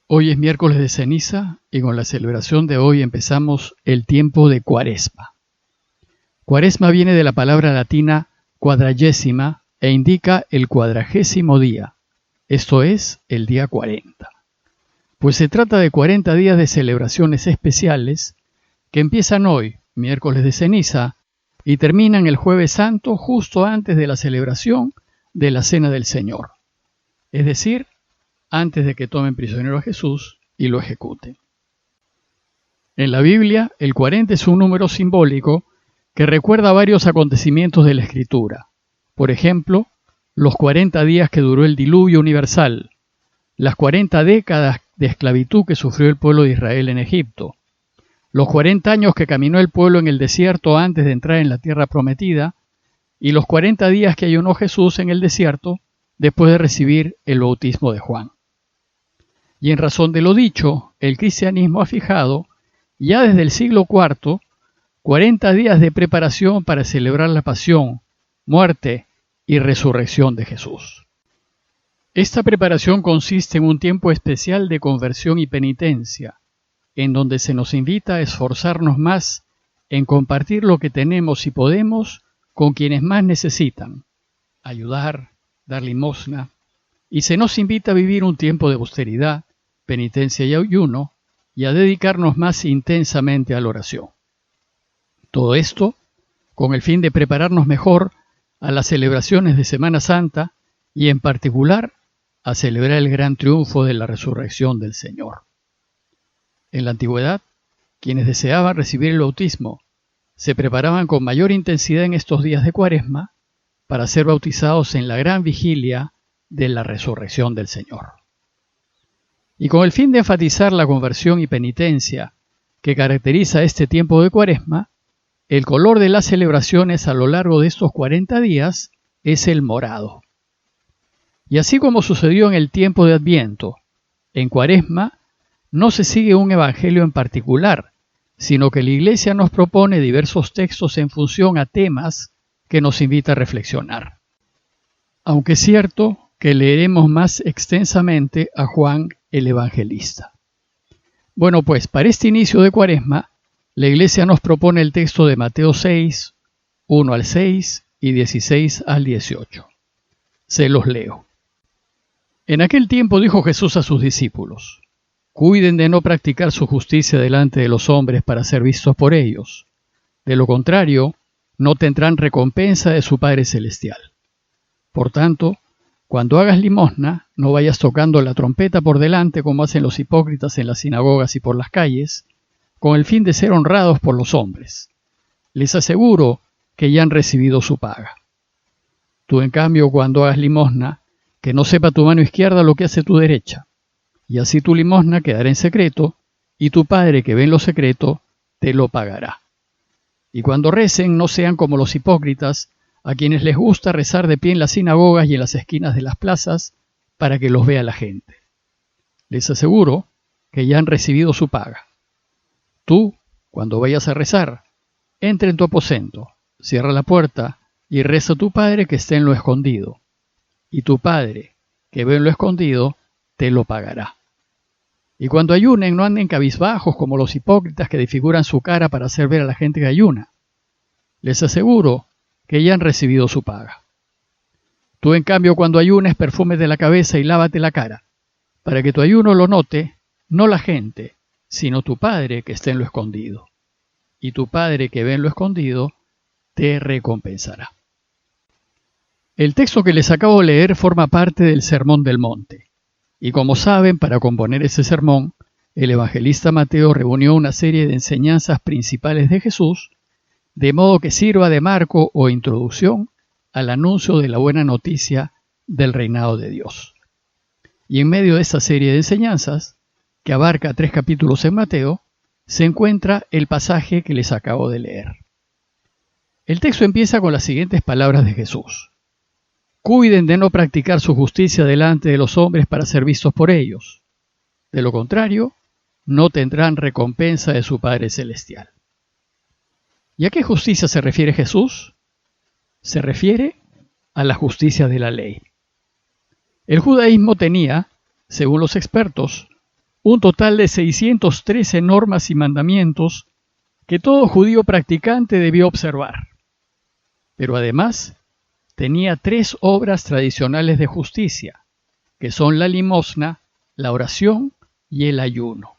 Hoy es miércoles de ceniza y con la celebración de hoy empezamos el tiempo de Cuaresma. Cuaresma viene de la palabra latina quadragésima e indica el 40º día, esto es, el día 40. Pues se trata de 40 días de celebraciones especiales que empiezan hoy, miércoles de ceniza, y terminan el Jueves Santo justo antes de la celebración de la Cena del Señor, es decir, antes de que tomen prisionero a Jesús y lo ejecuten. En la Biblia, el 40 es un número simbólico que recuerda varios acontecimientos de la Escritura. Por ejemplo, los 40 días que duró el diluvio universal, las 40 décadas de esclavitud que sufrió el pueblo de Israel en Egipto, los 40 años que caminó el pueblo en el desierto antes de entrar en la tierra prometida, y los 40 días que ayunó Jesús en el desierto después de recibir el bautismo de Juan. Y en razón de lo dicho, el cristianismo ha fijado, ya desde el siglo IV, 40 días de preparación para celebrar la pasión, muerte y resurrección de Jesús. Esta preparación consiste en un tiempo especial de conversión y penitencia, en donde se nos invita a esforzarnos más en compartir lo que tenemos y podemos con quienes más necesitan, ayudar, dar limosna, y se nos invita a vivir un tiempo de austeridad, penitencia y ayuno, y a dedicarnos más intensamente a la oración. Todo esto con el fin de prepararnos mejor a las celebraciones de Semana Santa y en particular a celebrar el gran triunfo de la resurrección del Señor. En la antigüedad, quienes deseaban recibir el bautismo se preparaban con mayor intensidad en estos días de Cuaresma para ser bautizados en la gran vigilia de la resurrección del Señor. Y con el fin de enfatizar la conversión y penitencia que caracteriza este tiempo de Cuaresma, el color de las celebraciones a lo largo de estos 40 días es el morado. Y así como sucedió en el tiempo de Adviento, en Cuaresma no se sigue un evangelio en particular, sino que la Iglesia nos propone diversos textos en función a temas que nos invita a reflexionar. Aunque es cierto que leeremos más extensamente a Juan el Evangelista. Bueno, pues para este inicio de Cuaresma, la Iglesia nos propone el texto de Mateo 6, 1 al 6 y 16 al 18. Se los leo. En aquel tiempo dijo Jesús a sus discípulos: cuiden de no practicar su justicia delante de los hombres para ser vistos por ellos. De lo contrario, no tendrán recompensa de su Padre Celestial. Por tanto, cuando hagas limosna, no vayas tocando la trompeta por delante como hacen los hipócritas en las sinagogas y por las calles, con el fin de ser honrados por los hombres. Les aseguro que ya han recibido su paga. Tú, en cambio, cuando hagas limosna, que no sepa tu mano izquierda lo que hace tu derecha, y así tu limosna quedará en secreto, y tu Padre que ve en lo secreto te lo pagará. Y cuando recen, no sean como los hipócritas, a quienes les gusta rezar de pie en las sinagogas y en las esquinas de las plazas para que los vea la gente. Les aseguro que ya han recibido su paga. Tú, cuando vayas a rezar, entra en tu aposento, cierra la puerta y reza a tu Padre que esté en lo escondido. Y tu Padre, que ve en lo escondido, te lo pagará. Y cuando ayunen, no anden cabizbajos como los hipócritas que desfiguran su cara para hacer ver a la gente que ayuna. Les aseguro que ya han recibido su paga. Tú, en cambio, cuando ayunes, perfúmete la cabeza y lávate la cara, para que tu ayuno lo note, no la gente, sino tu Padre que está en lo escondido. Y tu Padre que ve en lo escondido, te recompensará. El texto que les acabo de leer forma parte del Sermón del Monte. Y como saben, para componer ese sermón, el evangelista Mateo reunió una serie de enseñanzas principales de Jesús, de modo que sirva de marco o introducción al anuncio de la buena noticia del reinado de Dios. Y en medio de esta serie de enseñanzas, que abarca 3 capítulos en Mateo, se encuentra el pasaje que les acabo de leer. El texto empieza con las siguientes palabras de Jesús: cuiden de no practicar su justicia delante de los hombres para ser vistos por ellos. De lo contrario, no tendrán recompensa de su Padre Celestial. ¿Y a qué justicia se refiere Jesús? Se refiere a la justicia de la ley. El judaísmo tenía, según los expertos, un total de 613 normas y mandamientos que todo judío practicante debió observar. Pero además, tenía 3 obras tradicionales de justicia, que son la limosna, la oración y el ayuno.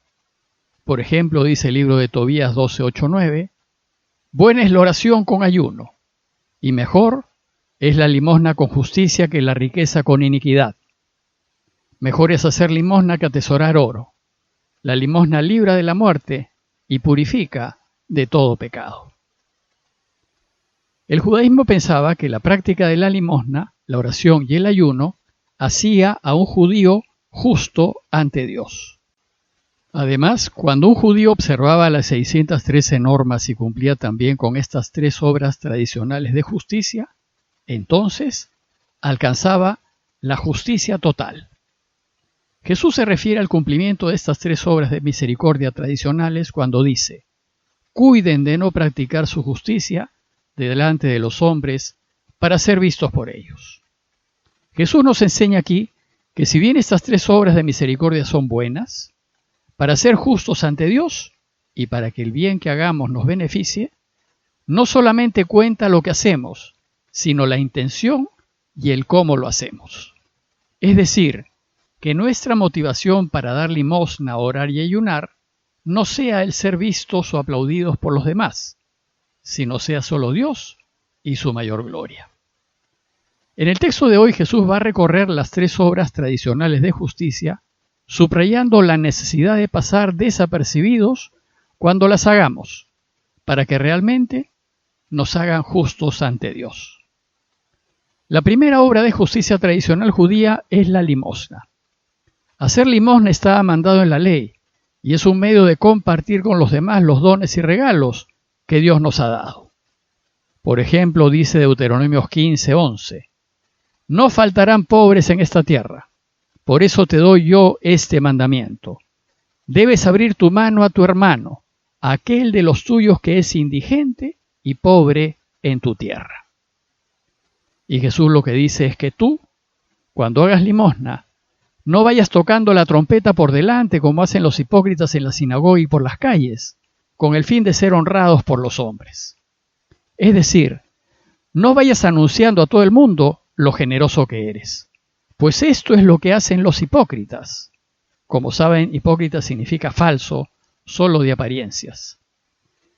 Por ejemplo, dice el libro de Tobías 12:8-9, buena es la oración con ayuno, y mejor es la limosna con justicia que la riqueza con iniquidad. Mejor es hacer limosna que atesorar oro. La limosna libra de la muerte y purifica de todo pecado. El judaísmo pensaba que la práctica de la limosna, la oración y el ayuno hacía a un judío justo ante Dios. Además, cuando un judío observaba las 613 normas y cumplía también con estas 3 obras tradicionales de justicia, entonces alcanzaba la justicia total. Jesús se refiere al cumplimiento de estas 3 obras de misericordia tradicionales cuando dice: cuiden de no practicar su justicia delante de los hombres para ser vistos por ellos. Jesús nos enseña aquí que si bien estas 3 obras de misericordia son buenas, para ser justos ante Dios y para que el bien que hagamos nos beneficie, no solamente cuenta lo que hacemos, sino la intención y el cómo lo hacemos. Es decir, que nuestra motivación para dar limosna, orar y ayunar no sea el ser vistos o aplaudidos por los demás, sino sea solo Dios y su mayor gloria. En el texto de hoy Jesús va a recorrer las 3 obras tradicionales de justicia, subrayando la necesidad de pasar desapercibidos cuando las hagamos, para que realmente nos hagan justos ante Dios. La primera obra de justicia tradicional judía es la limosna. Hacer limosna estaba mandado en la ley, y es un medio de compartir con los demás los dones y regalos que Dios nos ha dado. Por ejemplo, dice Deuteronomio 15:11, no faltarán pobres en esta tierra. Por eso te doy yo este mandamiento. Debes abrir tu mano a tu hermano, a aquel de los tuyos que es indigente y pobre en tu tierra. Y Jesús lo que dice es que tú, cuando hagas limosna, no vayas tocando la trompeta por delante como hacen los hipócritas en la sinagoga y por las calles, con el fin de ser honrados por los hombres. Es decir, no vayas anunciando a todo el mundo lo generoso que eres. Pues esto es lo que hacen los hipócritas. Como saben, hipócrita significa falso, solo de apariencias,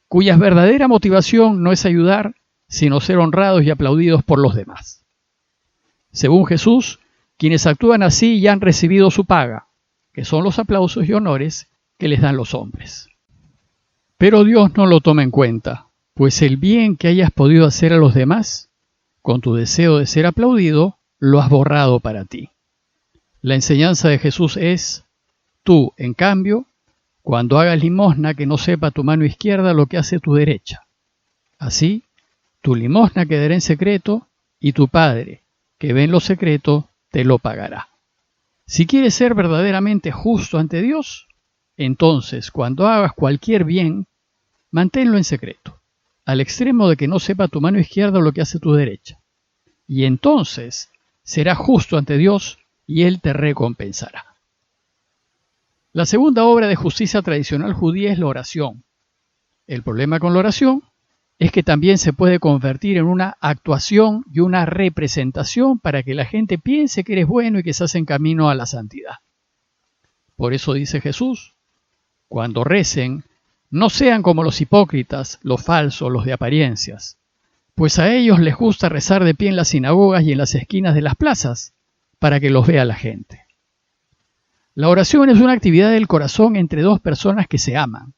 cuya verdadera motivación no es ayudar, sino ser honrados y aplaudidos por los demás. Según Jesús, quienes actúan así ya han recibido su paga, que son los aplausos y honores que les dan los hombres. Pero Dios no lo toma en cuenta, pues el bien que hayas podido hacer a los demás, con tu deseo de ser aplaudido, lo has borrado para ti. La enseñanza de Jesús es: tú, en cambio, cuando hagas limosna, que no sepa tu mano izquierda lo que hace tu derecha. Así, tu limosna quedará en secreto, y tu Padre, que ve en lo secreto, te lo pagará. Si quieres ser verdaderamente justo ante Dios, entonces, cuando hagas cualquier bien, manténlo en secreto, al extremo de que no sepa tu mano izquierda lo que hace tu derecha. Y entonces serás justo ante Dios y Él te recompensará. La segunda obra de justicia tradicional judía es la oración. El problema con la oración es que también se puede convertir en una actuación y una representación para que la gente piense que eres bueno y que estás en camino a la santidad. Por eso dice Jesús: cuando recen, no sean como los hipócritas, los falsos, los de apariencias, pues a ellos les gusta rezar de pie en las sinagogas y en las esquinas de las plazas, para que los vea la gente. La oración es una actividad del corazón entre 2 personas que se aman,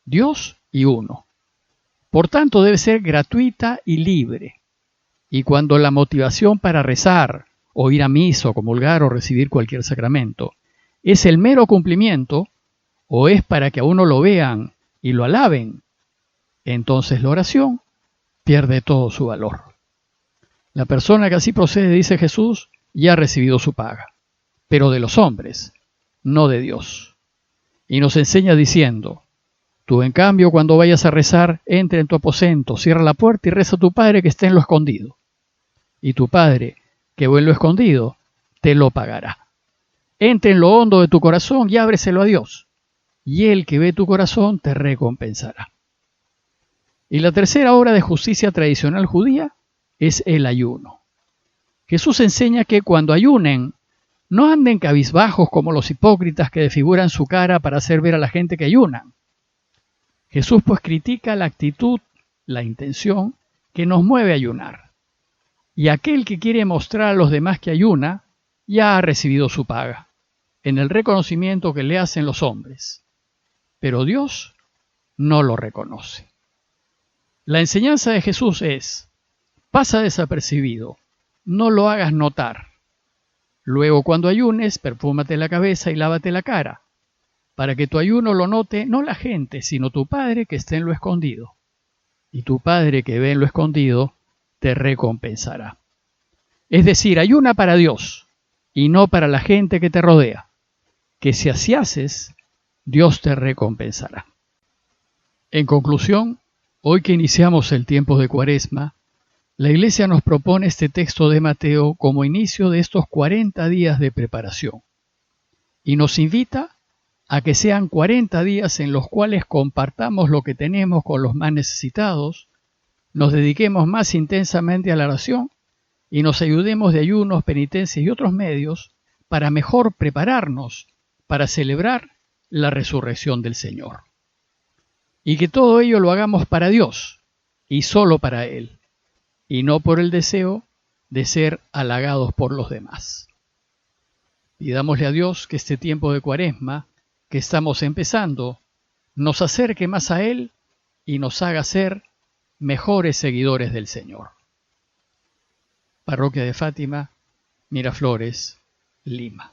Dios y uno. Por tanto, debe ser gratuita y libre. Y cuando la motivación para rezar, o ir a misa, o comulgar, o recibir cualquier sacramento, es el mero cumplimiento, o es para que a uno lo vean y lo alaben, entonces la oración pierde todo su valor. La persona que así procede, dice Jesús, ya ha recibido su paga, pero de los hombres, no de Dios. Y nos enseña diciendo: tú, en cambio, cuando vayas a rezar, entra en tu aposento, cierra la puerta y reza a tu Padre que está en lo escondido. Y tu Padre, que ve en lo escondido, te lo pagará. entre en lo hondo de tu corazón y ábreselo a Dios, y Él que ve tu corazón te recompensará. Y la tercera obra de justicia tradicional judía es el ayuno. Jesús enseña que cuando ayunen, no anden cabizbajos como los hipócritas que desfiguran su cara para hacer ver a la gente que ayunan. Jesús pues critica la actitud, la intención que nos mueve a ayunar. Y aquel que quiere mostrar a los demás que ayuna, ya ha recibido su paga, en el reconocimiento que le hacen los hombres. Pero Dios no lo reconoce. La enseñanza de Jesús es: pasa desapercibido, no lo hagas notar. Luego, cuando ayunes, perfúmate la cabeza y lávate la cara, para que tu ayuno lo note no la gente, sino tu Padre que está en lo escondido. Y tu Padre que ve en lo escondido te recompensará. Es decir, ayuna para Dios y no para la gente que te rodea, que si así haces, Dios te recompensará. En conclusión, hoy que iniciamos el tiempo de Cuaresma, la Iglesia nos propone este texto de Mateo como inicio de estos 40 días de preparación y nos invita a que sean 40 días en los cuales compartamos lo que tenemos con los más necesitados, nos dediquemos más intensamente a la oración y nos ayudemos de ayunos, penitencias y otros medios para mejor prepararnos para celebrar la resurrección del Señor. Y que todo ello lo hagamos para Dios y solo para Él, y no por el deseo de ser halagados por los demás. Pidámosle a Dios que este tiempo de Cuaresma que estamos empezando nos acerque más a Él y nos haga ser mejores seguidores del Señor. Parroquia de Fátima, Miraflores, Lima.